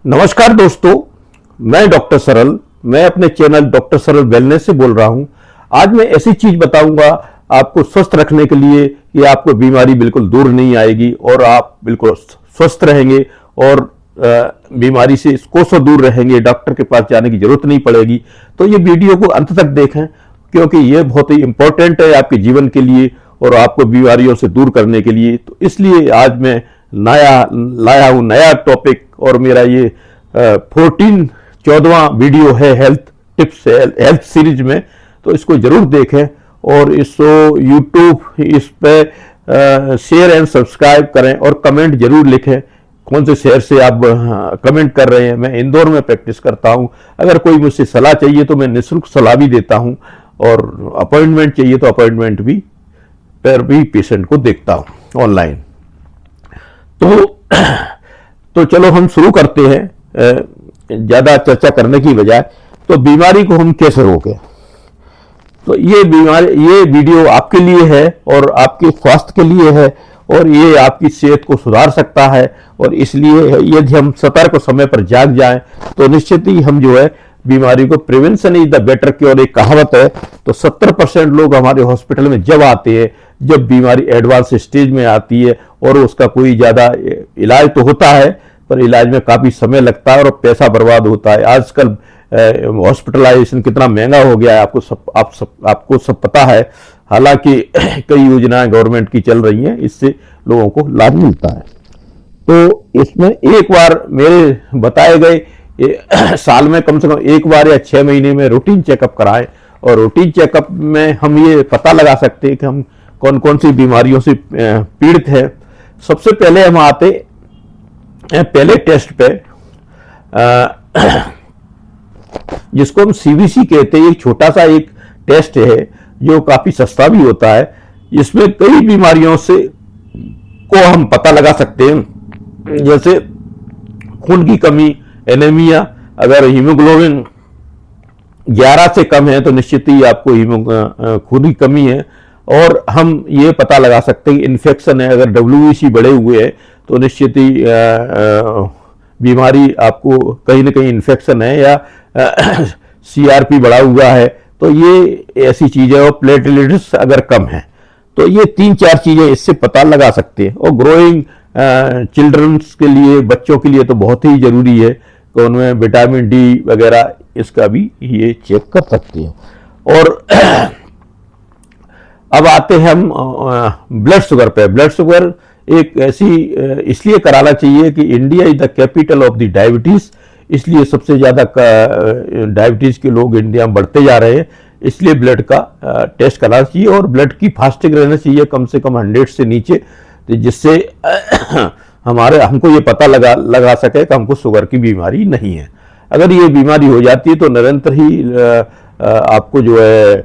नमस्कार दोस्तों, मैं डॉक्टर सरल। मैं अपने चैनल डॉक्टर सरल वेलनेस से बोल रहा हूं। आज मैं ऐसी चीज बताऊंगा आपको स्वस्थ रखने के लिए कि आपको बीमारी बिल्कुल दूर नहीं आएगी और आप बिल्कुल स्वस्थ रहेंगे और बीमारी से कोसों दूर रहेंगे। डॉक्टर के पास जाने की जरूरत नहीं पड़ेगी। तो ये वीडियो को अंत तक देखें क्योंकि ये बहुत ही इंपॉर्टेंट है आपके जीवन के लिए और आपको बीमारियों से दूर करने के लिए। तो इसलिए आज मैं लाया हूं नया टॉपिक और मेरा ये 14वां वीडियो है हेल्थ टिप्स हेल्थ सीरीज में। तो इसको जरूर देखें और इसको यूट्यूब इस पे शेयर एंड सब्सक्राइब करें और कमेंट जरूर लिखें कौन से शहर से आप कमेंट कर रहे हैं। मैं इंदौर में प्रैक्टिस करता हूं। अगर कोई मुझसे सलाह चाहिए तो मैं निःशुल्क सलाह भी देता हूं और अपॉइंटमेंट चाहिए तो अपॉइंटमेंट भी पर भी पेशेंट को देखता हूं ऑनलाइन। तो चलो हम शुरू करते हैं ज्यादा चर्चा करने की बजाय। तो बीमारी को हम कैसे रोकें। तो ये वीडियो आपके लिए है और आपके स्वास्थ्य के लिए है और ये आपकी सेहत को सुधार सकता है। और इसलिए यदि हम सतर्क समय पर जाग जाएं तो निश्चित ही हम जो है बीमारी को prevention is the better cure एक कहावत है। तो 70% लोग हमारे हॉस्पिटल में जब आते हैं जब बीमारी एडवांस स्टेज में आती है और उसका कोई ज्यादा इलाज तो होता है पर इलाज में काफी समय लगता है और पैसा बर्बाद होता है। आजकल हॉस्पिटलाइजेशन कितना महंगा हो गया है आपको सब पता है। हालांकि कई योजनाएं गवर्नमेंट की चल रही हैं, इससे लोगों को लाभ मिलता है। तो इसमें एक बार मेरे बताए गए साल में कम से कम एक बार या 6 महीने में रूटीन चेकअप कराएं। और रूटीन चेकअप में हम ये पता लगा सकते हैं कि हम कौन कौन सी बीमारियों से पीड़ित है। सबसे पहले हम आते पहले टेस्ट पे जिसको हम सीबीसी कहते हैं। एक छोटा सा एक टेस्ट है जो काफी सस्ता भी होता है। इसमें कई बीमारियों से को हम पता लगा सकते हैं, जैसे खून की कमी, एनीमिया। अगर हीमोग्लोबिन 11 से कम है तो निश्चित ही आपको खून की कमी है। और हम ये पता लगा सकते हैं इन्फेक्शन है। अगर WBC बढ़े हुए हैं तो निश्चित ही बीमारी आपको कहीं ना कहीं इन्फेक्शन है या CRP बढ़ा हुआ है। तो ये ऐसी चीजें और प्लेटलेट्स अगर कम है तो ये 3-4 चीजें इससे पता लगा सकते हैं। और ग्रोइंग चिल्ड्रंस के लिए, बच्चों के लिए तो बहुत ही जरूरी है कि उनमें विटामिन D वगैरह इसका भी ये चेक कर सकते हैं। और अब आते हैं हम ब्लड शुगर पे। ब्लड शुगर एक ऐसी इसलिए कराना चाहिए कि India is the capital of the diabetes. इसलिए सबसे ज्यादा डायबिटीज के लोग इंडिया में बढ़ते जा रहे हैं। इसलिए ब्लड का टेस्ट कराना चाहिए और ब्लड की फास्टिंग रहना चाहिए कम से कम 100 से नीचे, जिससे हमको ये पता लगा सके कि हमको शुगर की बीमारी नहीं है। अगर ये बीमारी हो जाती है तो निरंतर ही आपको जो है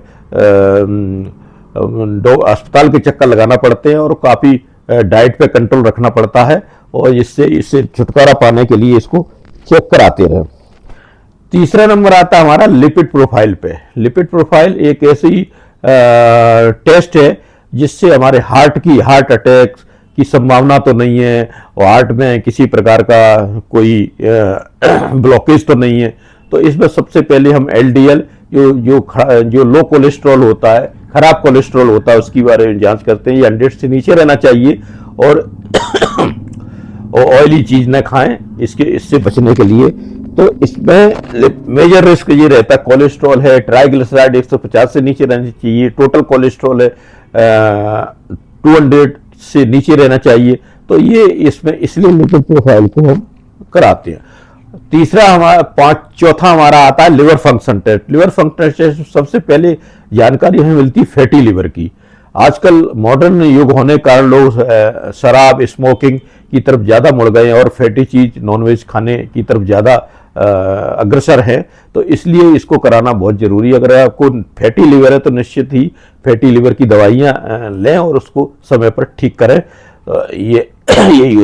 अस्पताल के चक्कर लगाना पड़ते हैं और काफी डाइट पे कंट्रोल रखना पड़ता है। और इससे छुटकारा पाने के लिए इसको चेक कराते रहे। तीसरा नंबर आता है हमारा लिपिड प्रोफाइल पे। लिपिड प्रोफाइल एक ऐसी टेस्ट है जिससे हमारे हार्ट अटैक की संभावना तो नहीं है और हार्ट में किसी प्रकार का कोई ब्लॉकेज तो नहीं है। तो इसमें सबसे पहले हम LDL जो लो कोलेस्ट्रॉल होता है, खराब कोलेस्ट्रॉल होता है, उसकी बारे में जांच करते हैं। ये 100 से नीचे रहना चाहिए और ऑयली चीज न खाएं इससे बचने के लिए। तो इसमें मेजर रिस्क ये रहता है, कोलेस्ट्रॉल है, ट्राइग्लिसराइड 150 से नीचे रहना चाहिए, टोटल कोलेस्ट्रॉल है 200 से नीचे रहना चाहिए। तो ये इसमें इसलिए लिपिड प्रोफाइल को हम कराते हैं। चौथा हमारा आता है liver function test. Liver function test सबसे पहले जानकारी हमें मिलती है फैटी लिवर की। आजकल मॉडर्न युग होने के कारण लोग शराब, स्मोकिंग की तरफ ज्यादा मुड़ गए हैं और फैटी चीज, नॉनवेज खाने की तरफ ज्यादा अग्रसर है। तो इसलिए इसको कराना बहुत जरूरी है। अगर आपको फैटी लिवर है तो निश्चित ही फैटी लिवर की दवाइयां लें और उसको समय पर ठीक करें। यही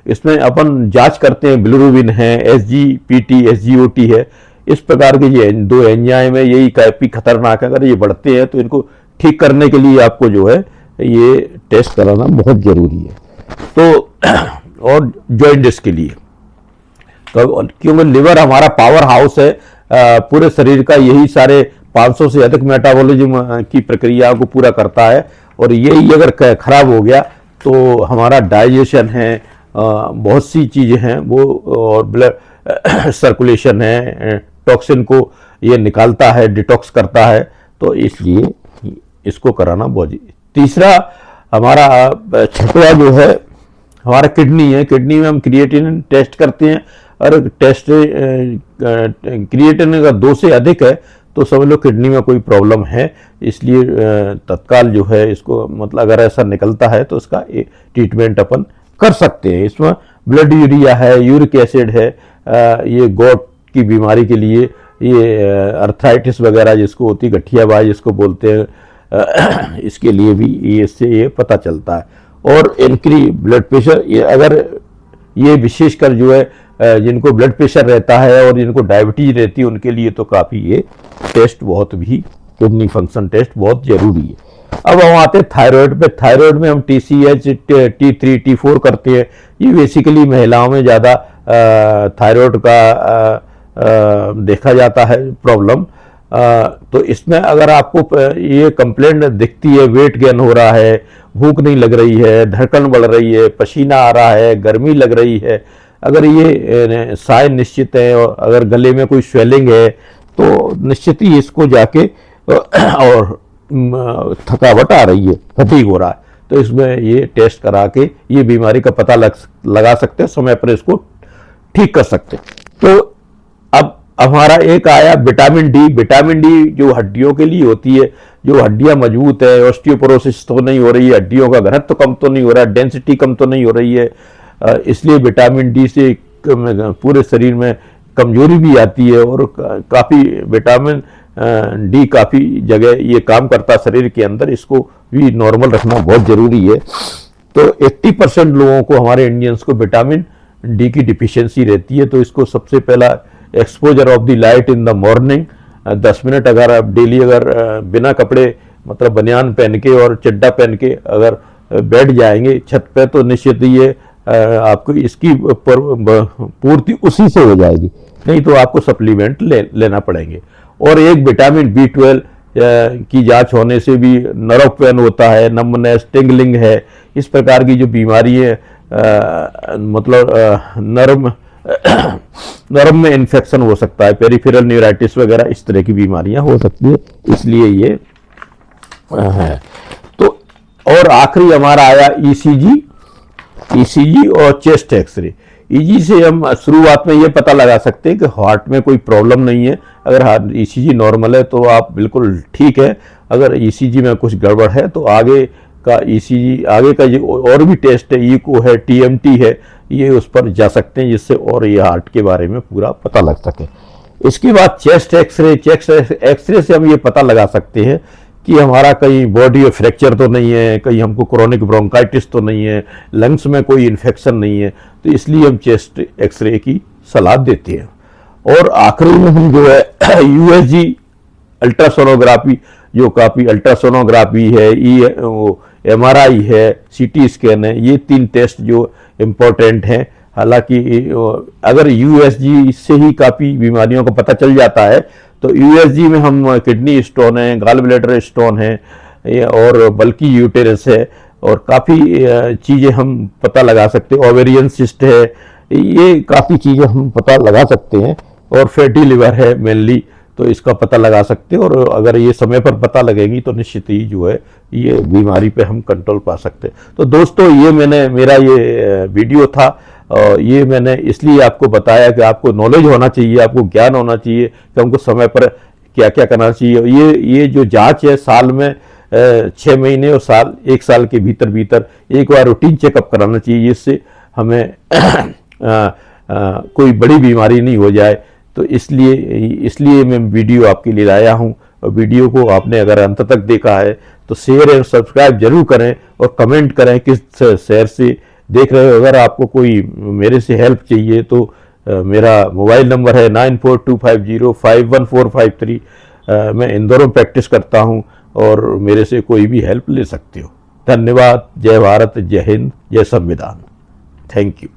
इसमें अपन जांच करते हैं, बिलिरुबिन है, SGPT, SGOT है। इस प्रकार के ये 2 एंजाइम है, यही काफी खतरनाक है। अगर ये बढ़ते हैं तो इनको ठीक करने के लिए आपको जो है ये टेस्ट कराना बहुत जरूरी है। तो और जॉइंटिस के लिए तो क्योंकि लिवर हमारा पावर हाउस है पूरे शरीर का, यही सारे 500 से अधिक मेटाबॉलिज्म की प्रक्रिया को पूरा करता है। और यही अगर खराब हो गया तो हमारा डाइजेशन है, बहुत सी चीज़ें हैं वो, और ब्लड सर्कुलेशन है, टॉक्सिन को ये निकालता है, डिटॉक्स करता है। तो इसलिए इसको कराना बहुत। तीसरा हमारा छठवा जो है हमारा किडनी है। किडनी में हम क्रिएटिनिन टेस्ट करते हैं, और टेस्ट क्रिएटिनिन का 2 से अधिक है तो समझ लो किडनी में कोई प्रॉब्लम है। इसलिए तत्काल जो है इसको, मतलब अगर ऐसा निकलता है तो इसका ट्रीटमेंट अपन कर सकते हैं। इसमें ब्लड यूरिया है, यूरिक एसिड है, ये गोट की बीमारी के लिए, ये अर्थराइटिस वगैरह जिसको होती है, गठियाबाई जिसको बोलते हैं, इसके लिए भी इससे ये पता चलता है। और इनक्री ब्लड प्रेशर, ये अगर ये विशेषकर जो है जिनको ब्लड प्रेशर रहता है और जिनको डायबिटीज रहती है उनके लिए तो काफ़ी ये टेस्ट बहुत भी, किडनी फंक्शन टेस्ट बहुत जरूरी है। अब हम आते हैं थायराइड पे। थायराइड में हम TCH, T3, T4 करते हैं। ये बेसिकली महिलाओं में ज़्यादा थायराइड का देखा जाता है प्रॉब्लम। तो इसमें अगर आपको ये कंप्लेंट दिखती है, वेट गेन हो रहा है, भूख नहीं लग रही है, धड़कन बढ़ रही है, पसीना आ रहा है, गर्मी लग रही है, अगर ये साइन निश्चित है, और अगर गले में कोई स्वेलिंग है तो निश्चित ही इसको जाके और थकावट आ रही है, फटीग हो रहा है, तो इसमें ये टेस्ट करा के ये बीमारी का पता लगा सकते हैं, समय पर इसको ठीक कर सकते हैं। तो अब हमारा एक आया विटामिन डी। विटामिन डी जो हड्डियों के लिए होती है, जो हड्डियां मजबूत है, ऑस्टियोपोरोसिस तो नहीं हो रही है, हड्डियों का घनत्व कम तो नहीं हो रहा है, डेंसिटी कम तो नहीं हो रही है, इसलिए विटामिन डी से पूरे शरीर में कमजोरी भी आती है। और काफ़ी विटामिन डी काफ़ी जगह ये काम करता है शरीर के अंदर, इसको भी नॉर्मल रखना बहुत ज़रूरी है। तो 80% लोगों को, हमारे इंडियंस को, विटामिन डी की डिफिशियंसी रहती है। तो इसको सबसे पहला exposure of the light in the morning, 10 minute अगर आप डेली अगर बिना कपड़े, मतलब बनियान पहन के और चड्डा पहन के अगर बैठ जाएंगे छत पे, तो निश्चित ही ये आपको इसकी पूर्ति उसी से हो जाएगी, नहीं तो आपको सप्लीमेंट लेना पड़ेंगे। और एक विटामिन B12 की जांच होने से भी नर्व पेन होता है, नमनेस, टिंगलिंग है, इस प्रकार की जो बीमारी है, मतलब नर्व में इन्फेक्शन हो सकता है, पेरिफेरल न्यूराइटिस वगैरह इस तरह की बीमारियां हो सकती है, इसलिए ये है। तो और आखिरी हमारा आया ECG और चेस्ट एक्सरे। ECG से हम शुरुआत में ये पता लगा सकते हैं कि हार्ट में कोई प्रॉब्लम नहीं है। अगर ECG नॉर्मल है तो आप बिल्कुल ठीक है, अगर ECG में कुछ गड़बड़ है तो आगे का ECG, आगे का जो और भी टेस्ट है, ईको है, TMT है, ये उस पर जा सकते हैं, जिससे और ये हार्ट के बारे में पूरा पता लग सके। इसके बाद चेस्ट एक्सरे। चेस्ट एक्सरे से हम ये पता लगा सकते हैं कि हमारा कहीं बॉडी में फ्रैक्चर तो नहीं है, कहीं हमको क्रोनिक ब्रोंकाइटिस तो नहीं है, लंग्स में कोई इन्फेक्शन नहीं है, तो इसलिए हम चेस्ट एक्सरे की सलाह देते हैं। और आखिरी में हम जो है USG अल्ट्रासोनोग्राफी, जो काफ़ी अल्ट्रासोनोग्राफी है, MRI है, CT स्कैन है, ये 3 टेस्ट जो इम्पोर्टेंट हैं। हालांकि अगर USG से ही काफ़ी बीमारियों का पता चल जाता है, तो USG में हम किडनी स्टोन है, गॉल ब्लैडर स्टोन है, और बल्कि यूटेरस है, और काफ़ी चीज़ें हम पता लगा सकते हैं, ओवेरियन सिस्ट है, ये काफ़ी चीज़ें हम पता लगा सकते हैं। और फैटी लिवर है मेनली, तो इसका पता लगा सकते हैं, और अगर ये समय पर पता लगेगी तो निश्चित ही जो है ये बीमारी पे हम कंट्रोल पा सकते हैं। तो दोस्तों, ये मेरा ये वीडियो था, ये मैंने इसलिए आपको बताया कि आपको नॉलेज होना चाहिए, आपको ज्ञान होना चाहिए कि हमको समय पर क्या क्या करना चाहिए। ये जो जांच है साल में 6 महीने और 1 साल के भीतर एक बार रूटीन चेकअप कराना चाहिए, जिससे हमें कोई बड़ी बीमारी नहीं हो जाए। तो इसलिए मैं वीडियो आपके लिए लाया हूँ। और वीडियो को आपने अगर अंत तक देखा है तो शेयर और सब्सक्राइब जरूर करें, और कमेंट करें किस शहर से देख रहे हो। अगर आपको कोई मेरे से हेल्प चाहिए तो मेरा मोबाइल नंबर है 9425051453। मैं इंदौर में प्रैक्टिस करता हूं, और मेरे से कोई भी हेल्प ले सकते हो। धन्यवाद। जय भारत, जय हिंद, जय संविधान। Thank you.